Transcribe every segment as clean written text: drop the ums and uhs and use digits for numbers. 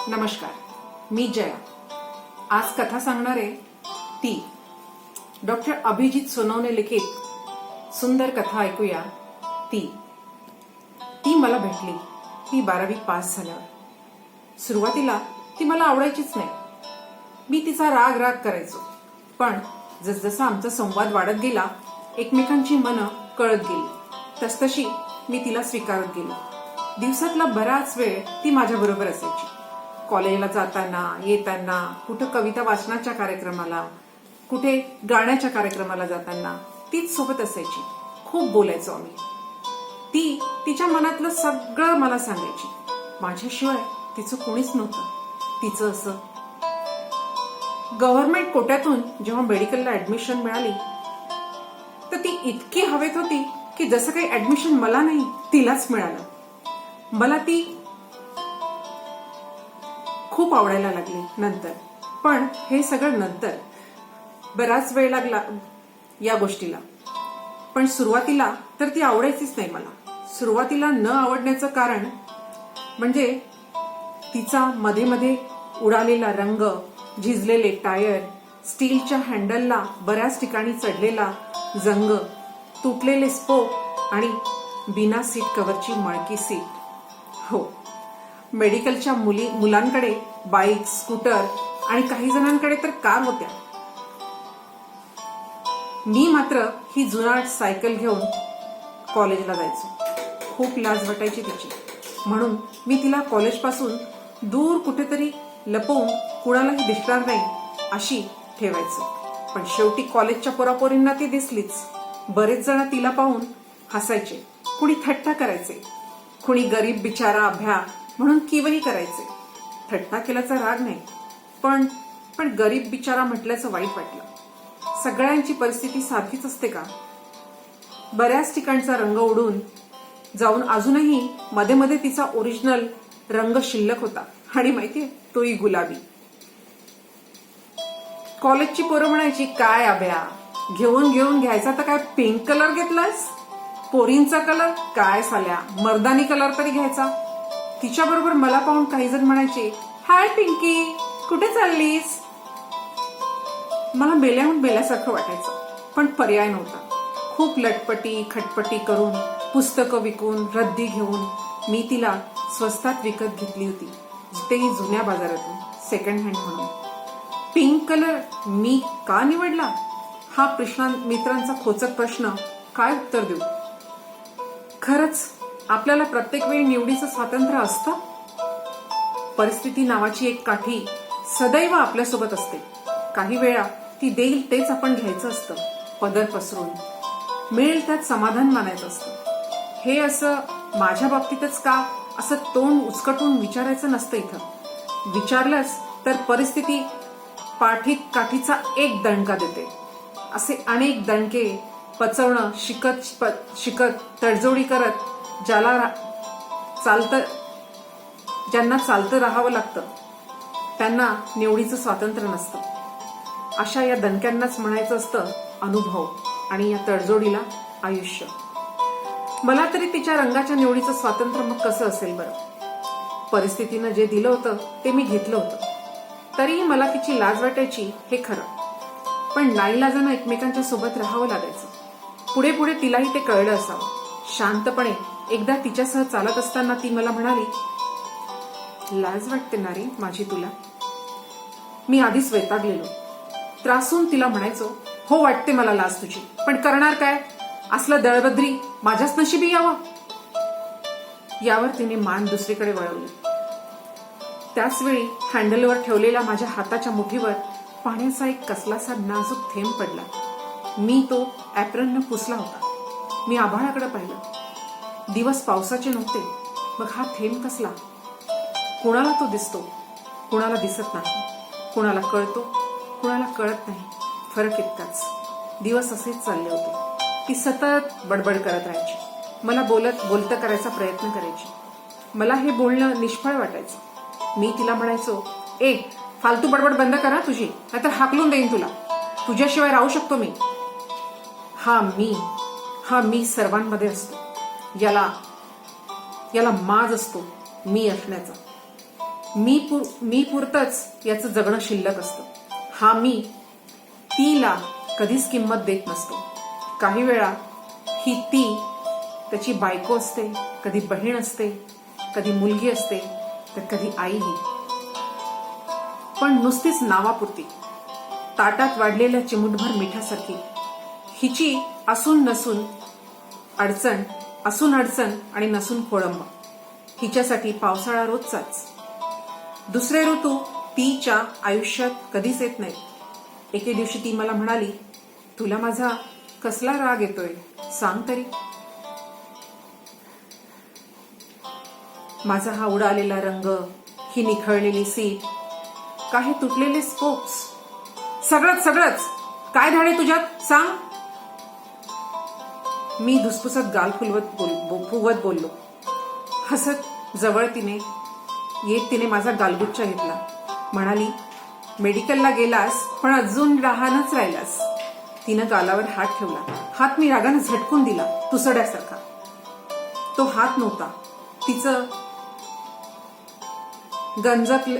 नमस्कार, मी जया. आज कथा सांगणार आहे ती डॉक्टर अभिजित सोनवणे लिखित सुंदर कथा. ऐकूया. ती मला भेटली. ती 12वी पास झाल्यावर. सुरुवातीला ती मला आवडायचीच नाही. मी तिचा राग करायचो. पण जसजसा आमचा संवाद वाढत गेला, एकमेकांची मनं कळत गेली, तसतशी मी तिला स्वीकारत गेलो. दिवसातला बराच वेळ ती माझ्या बरोबर असायची. कॉलेजला जाताना येताना, कुठं कविता वाचनाच्या कार्यक्रमाला, कुठे गाण्याच्या कार्यक्रमाला जाताना तीच सोबत असायची. खूप बोलायचो आम्ही. ती तिच्या मनातलं सगळं मला सांगायची. माझ्याशिवाय तिचं कोणीच नव्हतं. तिचं असं. गव्हर्नमेंट कोट्यातून जेव्हा मेडिकलला ऍडमिशन मिळाली तर ती इतकी हवेत होती की जसं काही ऍडमिशन मला नाही, तिलाच मिळालं. मला ती खूप आवडायला लागली नंतर. पण हे सगळं नंतर. बराच वेळ लागला या गोष्टीला. पण सुरुवातीला तर ती आवडायचीच नाही मला. सुरुवातीला न आवडण्याचं कारण म्हणजे तिचा मध्ये मध्ये उडालेला रंग, झिजलेले टायर, स्टीलच्या हँडलला बऱ्याच ठिकाणी चढलेला जंग, तुटलेले स्पोक आणि बिना सीट कव्हरची मळकी सीट. हो, मेडिकलच्या मुलांकडे बाईक, स्कूटर आणि काही जणांकडे तर कार होत्या. मी मात्र ही जुनाट सायकल घेऊन कॉलेजला जायचो. खूप लाज वाटायची तिची. म्हणून मी तिला कॉलेजपासून दूर कुठेतरी लपवून कुणालाही दिसणार नाही अशी ठेवायचो. पण शेवटी कॉलेजच्या पोरापोरींना ती दिसलीच. बरेच जण तिला पाहून हसायचे, कुणी थट्टा करायचे, कुणी गरीब बिचारा अभ्या म्हणून किवही करायचे. थट्टा केल्याचा राग नाही, पण गरीब बिचारा म्हटल्याचं वाईट वाटलं. सगळ्यांची परिस्थिती सारखीच असते का? बऱ्याच ठिकाणचा रंग उडून जाऊन अजूनही मध्ये मध्ये तिचा ओरिजिनल रंग शिल्लक होता. आणि माहितीये, तोही गुलाबी. कॉलेजची पोरं म्हणायची, काय अभ्या, घेऊन घ्यायचा तर काय पिंक कलर घेतलास? पोरींचा कलर काय साल्या, मर्दानी कलर तरी घ्यायचा. तिच्या बरोबर मला पाहून काही जण म्हणायचे, हाय पिंकी, कुठे चाललीस? मला मेल्याहून मेल्यासारखं वाटायचं, पण पर्याय नव्हता. खूप लटपटी खटपटी करून, पुस्तकं विकून, रद्दी घेऊन मी तिला स्वस्तात विकत घेतली होती. तेही जुन्या बाजारातून, सेकंड हँड म्हणून. पिंक कलर मी का निवडला हा मित्रांचा खोचक प्रश्न काय उत्तर देऊ? खरंच आपल्याला प्रत्येक वेळी निवडीचं स्वातंत्र्य असतं? परिस्थिती नावाची एक काठी सदैव आपल्यासोबत असते. काही वेळा ती देईल तेच आपण घ्यायचं असतं, पदर पसरून. मिळेल त्यात समाधान मानायचं असतं. हे असं माझ्या बाबतीतच का असं तोंड उचकटून विचारायचं नसतं इथं. विचारलंच तर परिस्थिती पाठीत काठीचा एक दणका देते. असे अनेक दणके पचवणं शिकत तडजोडी करत ज्यांना चालतं राहावं लागतं त्यांना निवडीचं स्वातंत्र्य नसतं. अशा या दणक्यांनाच म्हणायचं असतं अनुभव, आणि या तडजोडीला आयुष्य. मला तरी तिच्या रंगाच्या निवडीचं स्वातंत्र्य मग कसं असेल बरं? परिस्थितीनं जे दिलं होतं ते मी घेतलं होतं. तरीही मला तिची लाज वाटायची हे खरं. पण नाईलाजानं एकमेकांच्या सोबत राहावं लागायचं. पुढे पुढे तिलाही ते कळलं असावं. शांतपणे एकदा तिच्यासह चालत असताना ती मला म्हणाली, लाज वाटते ना रे माझी तुला? मी आधीच वैतागलेलो. त्रासून तिला म्हणायचो, हो वाटते मला लाज तुझी, पण करणार काय? असलं दळबद्री माझ्याच नशिबी यावं. यावर तिने मान दुसरीकडे वळवली. त्याच वेळी हँडलवर ठेवलेल्या माझ्या हाताच्या मुठीवर पाण्याचा एक कसलासा नाजूक थेंब पडला. मी तो ऍप्रननं पुसला होता. मी आभाळाकडे पाहिलं. दिवस पावसाचे नव्हते. मग हा थेंब कसला? कुणाला तो दिसतो, कुणाला दिसत नाही. कुणाला कळतो, कुणाला कळत नाही. फरक इतकाच. दिवस असेच चालले होते. ती सतत बडबड करत राहायची. मला बोलतं करायचा प्रयत्न करायची. मला हे बोलणं निष्फळ वाटायचं. मी तिला म्हणायचो, ए फालतू बडबड बंद करा तुझी, नाहीतर हाकलून देईन तुला. तुझ्याशिवाय राहू शकतो मी. हा मी सर्वांमध्ये असतो. याला माज असतो मी असण्याचा. मी पुरतच याचं जगणं शिल्लक असतं. हा मी तीला कधीच किंमत देत नसतो. काही वेळा ही ती त्याची बायको असते, कधी बहीण असते, कधी मुलगी असते, तर कधी आईही. पण नुसतीच नावापुरती, ताटात वाढलेल्या चिमूटभर मिठासारखी. हिची असून अडचण आणि नसून खोळंबा. हिच्यासाठी पावसाळा रोजचाच. दुसरे ऋतू तिच्या आयुष्यात कधीच येत नाहीत. एके दिवशी ती मला म्हणाली, तुला माझा कसला राग येतोय सांग तरी. माझा हा उडालेला रंग, ही निखळलेली सीट, काही तुटलेले स्पोक्स, सगळंच काय धाडे तुझ्यात सांग. मी धुसफुसत गाल फुगवत बोललो. हसत जवळ तिने माझा गालगुच्चा घेतला. म्हणाली, मेडिकलला गेलास पण अजून लहानच राहिलास. तिनं गालावर हात ठेवला. हात मी रागानं झटकून दिला, तुसड्यासारखा. तो हात नव्हता, तिचं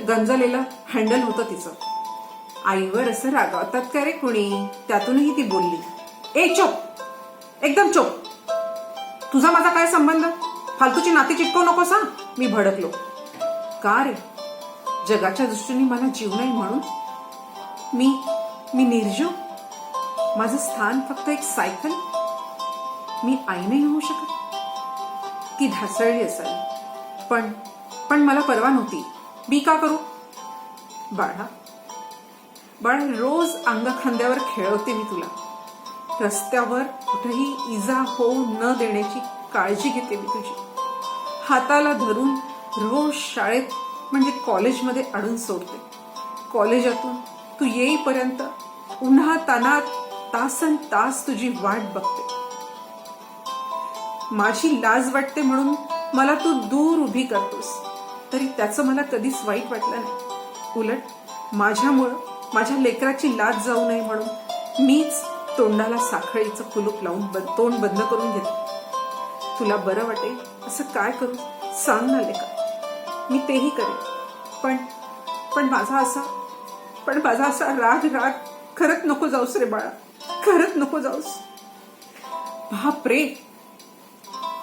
गंजलेलं हँडल होतं तिचं. आईवर असं रागावतात का रे कुणी? त्यातूनही ती बोलली, ए चोप, एकदम चोप. तुझा माझा काय संबंध? फालतूची नाती चिटकवू नको सांग. मी भडकलो. का रे? जगाच्या दृष्टीने मला जीव नाही म्हणून? मी निर्जीव? माझं स्थान फक्त एक सायकल? मी आई नाही होऊ शकत? ती ढासळली असावी, पण मला परवा नव्हती. मी का करू? बाळा, रोज अंगखांद्यावर खेळवते मी तुला. रस्त्यावर कुठेही इजा होऊ न देण्याची काळजी घेते मी तुझी. हाताला धरून रोज शाळेत म्हणजे कॉलेजमध्ये अडून सोडते. कॉलेजातून तू येईपर्यंत उन्हा तानात तासन तास तुझी वाट बघते. माझी लाज वाटते म्हणून मला तू दूर उभी करतोस, तरी त्याचं मला कधीच वाईट वाटलं नाही. उलट माझ्यामुळं माझ्या लेकराची लाज जाऊ नये म्हणून मीच तोंडाला साखळीचं कुलूप लावून तोंड बंद करून घेते. तुला बरं वाटेल असं काय करू सांग ना लेका, मी तेही करेन. पण माझा असा राग खरंच नको जाऊस रे बाळा, खरंच नको जाऊस. बापरे,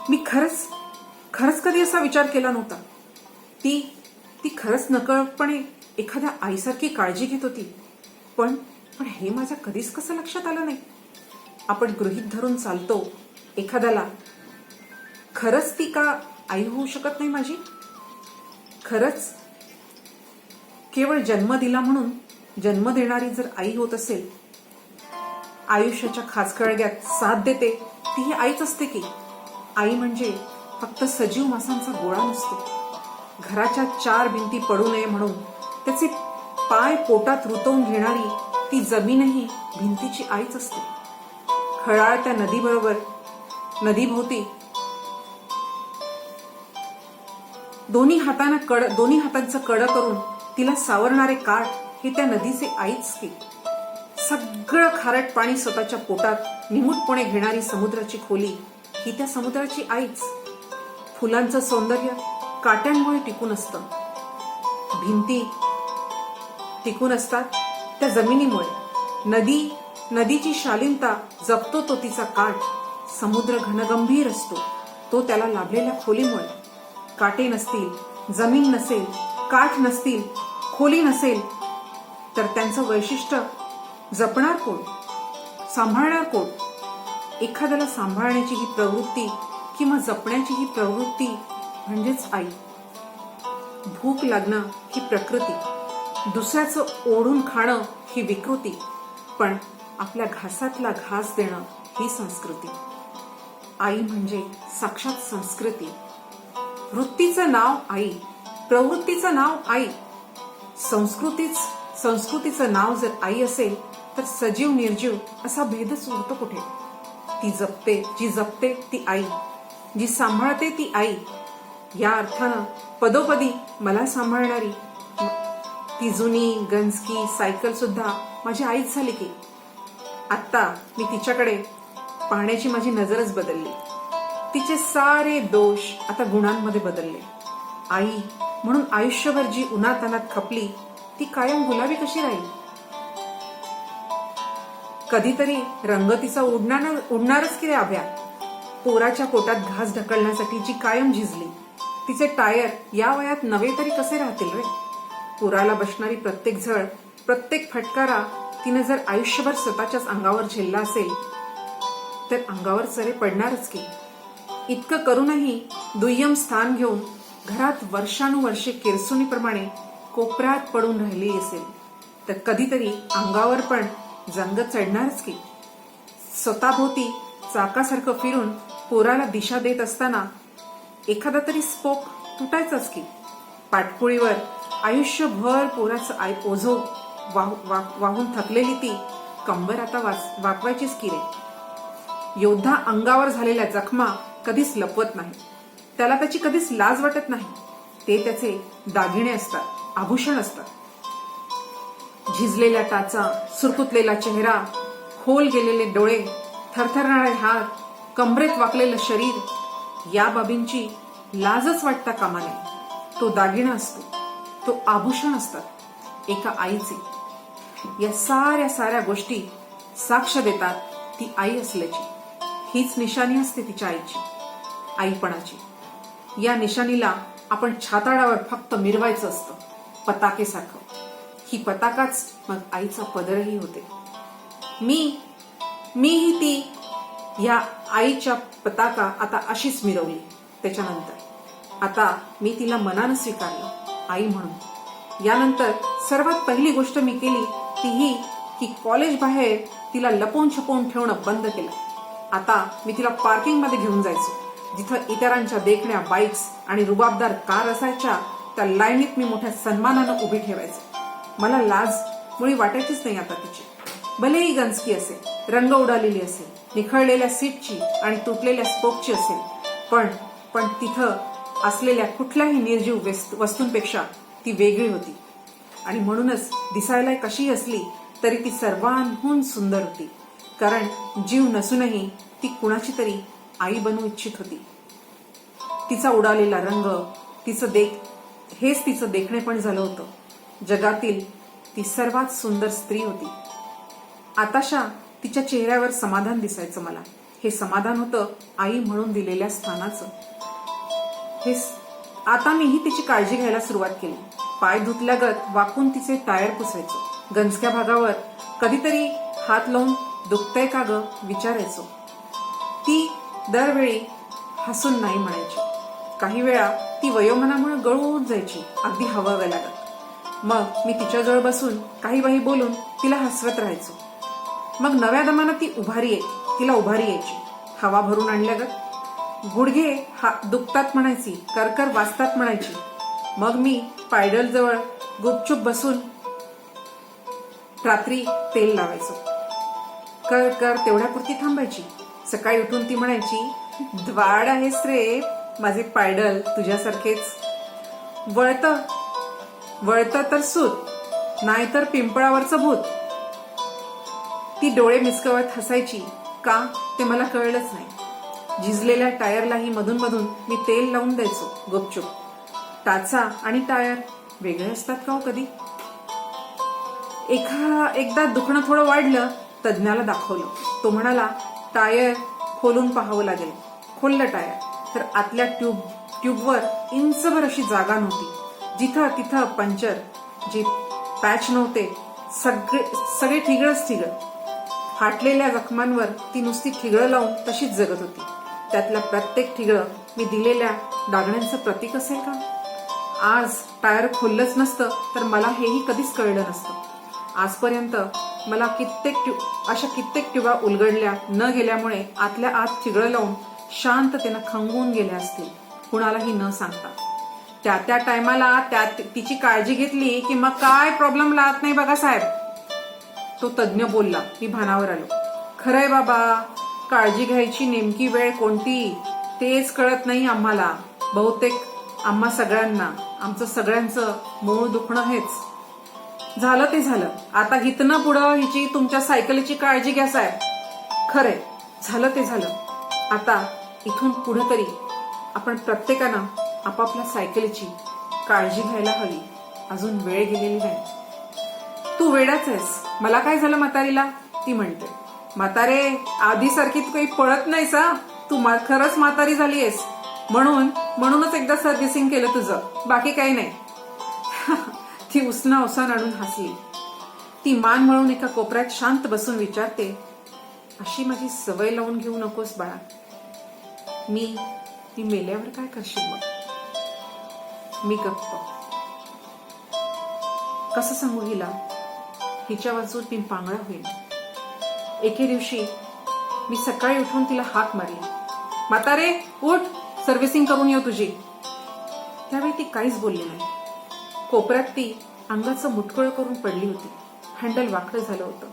मी खरंच कधी असा विचार केला नव्हता. ती खरंच नकळतपणे एखाद्या आईसारखी काळजी घेत होती. पण हे माझ्या कधीच कसं लक्षात आलं नाही. आपण गृहीत धरून चालतो एखाद्याला. खरंच ती का आई होऊ शकत नाही माझी? खरंच केवळ जन्म दिला म्हणून जन्म देणारी जर आई होत असेल, आयुष्याच्या खाचखळग्यात साथ देते, ती ही आईच असते की. आई म्हणजे फक्त सजीव मांसांचा गोळा नसतो. घराच्या चार भिंती पडू नये म्हणून त्याचे पाय पोटात रुतवून घेणारी ती जमीनही भिंतीची आईच असते. खळाळत्या नदीभोवती दोन्ही हातांचं कड करून तिला सावरणारे काठ हे त्या नदीचे आईच की. सगळं खारट पाणी स्वतःच्या पोटात निमूटपणे घेणारी समुद्राची खोली ही त्या समुद्राची आईच. फुलांचं सौंदर्य काट्यांमुळे टिकून असतं. भिंती टिकून असतात त्या जमिनीमुळे. नदीची शालीनता जपतो तो तिचा काठ. समुद्र घनगंभीर असतो तो त्याला लाभलेल्या खोलीमुळे. काटे नसतील, जमीन नसेल, काठ नसतील, खोली नसेल, तर त्यांचं वैशिष्ट्य जपणार कोण, सांभाळणार कोण? एखाद्याला सांभाळण्याची ही प्रवृत्ती किंवा जपण्याची ही प्रवृत्ती म्हणजेच आई. भूक लागणं ही प्रकृती, दुसऱ्याचं ओढून खाणं ही विकृती, पण आपल्या घासातला घास देणं ही संस्कृती. आई म्हणजे साक्षात संस्कृती. वृत्तीचं नाव आई, प्रवृत्तीचं नाव आई, संस्कृतीचं नाव जर आई असेल तर सजीव निर्जीव असा भेदच उरतो कुठे? जी जपते ती आई, जी सांभाळते ती आई. या अर्थानं पदोपदी मला सांभाळणारी ती जुनी गंजकी सायकल सुद्धा माझी आईच झाली की. आत्ता मी तिच्याकडे पाहण्याची माझी नजरच बदलली. तिचे सारे दोष आता गुणांमध्ये बदलले. आई म्हणून आयुष्यभर जी उन्हातानात खपली ती कायम गुलाबी कशी राहील? कधीतरी रंग तिचा उडणारच की रे आभ्या. पोराच्या पोटात घास ढकलण्यासाठी जी कायम झिजली तिचे टायर या वयात नवे तरी कसे राहतील रे? पोराला बसणारी प्रत्येक झळ, प्रत्येक फटकारा तिने जर आयुष्यभर स्वतःच्याच अंगावर झेलला असेल तर अंगावर चरे पडणारच की. इतकं करूनही दुय्यम स्थान घेऊन घरात वर्षानुवर्षे किरसुनीप्रमाणे कोपऱ्यात पडून राहिली असेल तर कधीतरी अंगावर पण जंग चढणारच की. स्वतःभोवती चाकासारखं फिरून पोराला दिशा देत असताना एखादा तरी स्पोक तुटायचाच की. पाठपोळीवर आयुष्यभर पोराचं ओझो वाहून थकलेली ती कंबर आता वाकवायचीच की रे. योद्धा अंगावर झालेल्या जखमा कधीच लपवत नाही. त्याला त्याची कधीच लाज वाटत नाही. ते त्याचे दागिने असतात, आभूषण असतात. झिजलेल्या टाचा, सुरकुतलेला चेहरा, खोल गेलेले डोळे, थरथरणारे हात, कंबरेत वाकलेलं शरीर या बाबींची लाजच वाटता कामा नये. तो दागिना असतो, तो आभूषण असतात एका आईचे. या साऱ्या गोष्टी साक्ष देतात ती आई असल्याची. हीच निशाणी असते तिच्या आईची, आईपणाची. या निशाणीला आपण छाताडावर फक्त मिरवायचं असतं पताकेसारखं. ही पताकाच मग आईचा पदरही होते. मीही ती या आईच्या पताका आता अशीच मिरवली. त्याच्यानंतर आता मी तिला मनानं स्वीकारलं आई म्हणून. यानंतर सर्वात पहिली गोष्ट मी केली ती ही की कॉलेज बाहेर तिला लपवून छपवून ठेवणं बंद केलं. आता मी तिला पार्किंग मध्ये घेऊन जायचो. जिथं इतरांच्या देखण्या बाईक्स आणि रुबाबदार कार असायच्या त्या लाईनीत मी मोठ्या सन्मानानं उभी ठेवायचो. मला लाज मुळी वाटायचीच नाही आता तिची. भलेही गंजकी असेल, रंग उडालेली असेल, निखळलेल्या सीटची आणि तुटलेल्या स्पोकची असेल, पण तिथं असलेल्या कुठल्याही निर्जीव वस्तूंपेक्षा ती वेगळी होती. आणि म्हणूनच दिसायला कशी असली तरी ती सर्वांहून सुंदर होती. कारण जीव नसूनही ती कुणाची तरी आई बनू इच्छित होती. तिचा उडालेला रंग, हेच तिचं देखणेपण झालं होतं. जगातील ती सर्वात सुंदर स्त्री होती. आताशा तिच्या चेहऱ्यावर समाधान दिसायचं मला. हे समाधान होतं आई म्हणून दिलेल्या स्थानाचं. आता मीही तिची काळजी घ्यायला सुरुवात केली. पाय धुतल्यागत वाकून तिचे टायर पुसायचो. गंजक्या भागावर कधीतरी हात लावून दुखतंय का ग विचारायचो. ती दरवेळी हसून नाही म्हणायची. काही वेळा ती वयोमनामुळे गळून जायची, अगदी हवाव्या लागत. मग मी तिच्याजवळ बसून काही बोलून तिला हसवत राहायचो. मग नव्या दमानं तिला उभारी यायची. हवा भरून आणल्यागत गुडघे दुखतात म्हणायची, करकर वाजतात म्हणायची. मग मी पायडल जवळ गुपचूप बसून रात्री तेल लावायचो. कर तेवढ्यापुरती थांबायची. सकाळी उठून ती म्हणायची, द्वाड आहेस रे माझे पायडल, तुझ्यासारखेच. वळतं तर सूत, नाहीतर पिंपळावरचं भूत. ती डोळे मिचकवत हसायची. का ते मला कळलंच नाही. झिजलेल्या टायरलाही मधून मी तेल लावून द्यायचो गुपचूप. टाचा आणि टायर वेगळे असतात का हो कधी? एकदा दुखणं थोडं वाढलं, तज्ञाला दाखवलं. तो म्हणाला, टायर खोलून पाहावं लागेल. खोललं टायर तर आतल्या ट्यूबवर इंचभर अशी जागा नव्हती. जिथं तिथं पंचर, जे पॅच नव्हते, सगळे ठिगळ. फाटलेल्या जखमांवर ती नुसती ठिगळं लावून तशीच जगत होती. त्यातल्या प्रत्येक ठिगळं मी दिलेल्या डागण्यांचं प्रतीक असेल का? आज टायर खोललंच नसतं तर मला हेही कधीच कळलं नसतं. आजपर्यंत मला कित्येक ट्यूबा उलगडल्या न गेल्यामुळे आतल्या आत ठिगळं लावून शांततेनं खंगून गेल्या असतील, कुणालाही न सांगता. त्या टायमाला तिची काळजी घेतली की मग काय प्रॉब्लेम लागत नाही बघा साहेब. तो तज्ञ बोलला. मी भानावर आलो. खरंय बाबा, काळजी घ्यायची नेमकी वेळ कोणती तेच कळत नाही आम्हाला. बहुतेक आम्हा सगळ्यांना आमचं सगळ्यांचं मूळ दुखणं हेच. झालं ते झालं. आता हितनं पुढं हिची तुमच्या सायकलीची काळजी घ्या साहेब. खरंय, झालं ते झालं. आता इथून पुढे तरी आपण प्रत्येकानं आपापल्या सायकलीची काळजी घ्यायला हवी, अजून वेळ गेलेली नाही. तू वेडाच आहेस, मला काय झालं म्हातारीला, ती म्हणते. म्हातारे, आधीसारखी तू काही पळत नाहीस हा, तू खरंच म्हातारी झाली आहेस. म्हणूनच एकदा सर्व्हिसिंग केलं तुझं, बाकी काही नाही. ती उसना ओसान आणून हसली. ती मान वळून एका कोपऱ्यात शांत बसून विचारते, अशी माझी सवय लावून घेऊ नकोस बाळा. मी मेल्यावर काय करशील मग? मी गप्प. कसं सांगू हिला, हिच्या वाचून मी पांगळा होईल. एके दिवशी मी सकाळी उठून तिला हाक मारली, म्हातारे उठ, सर्व्हिसिंग करून येऊ तुझी. त्यावेळी ती काहीच बोलली नाही. कोपऱ्यात ती अंगाचं मुटकुळं करून पडली होती. हँडल वाकडं झालं होतं.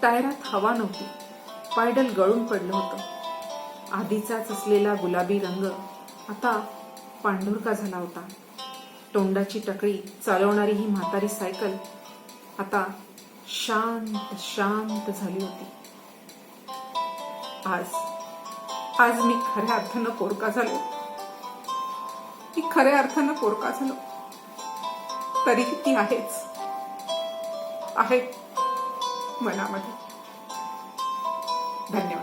टायरात हवा नव्हती. पायडल गळून पडलं होतं. आधीचाच असलेला गुलाबी रंग आता पांढुरका झाला होता. तोंडाची टकळी चालवणारी ही म्हातारी सायकल आता शांत शांत झाली होती. आज मी खऱ्या अर्थानं पोरका झालो. मी खऱ्या अर्थानं पोरका झालो. तरी ती आहे मनामध्ये. धन्यवाद.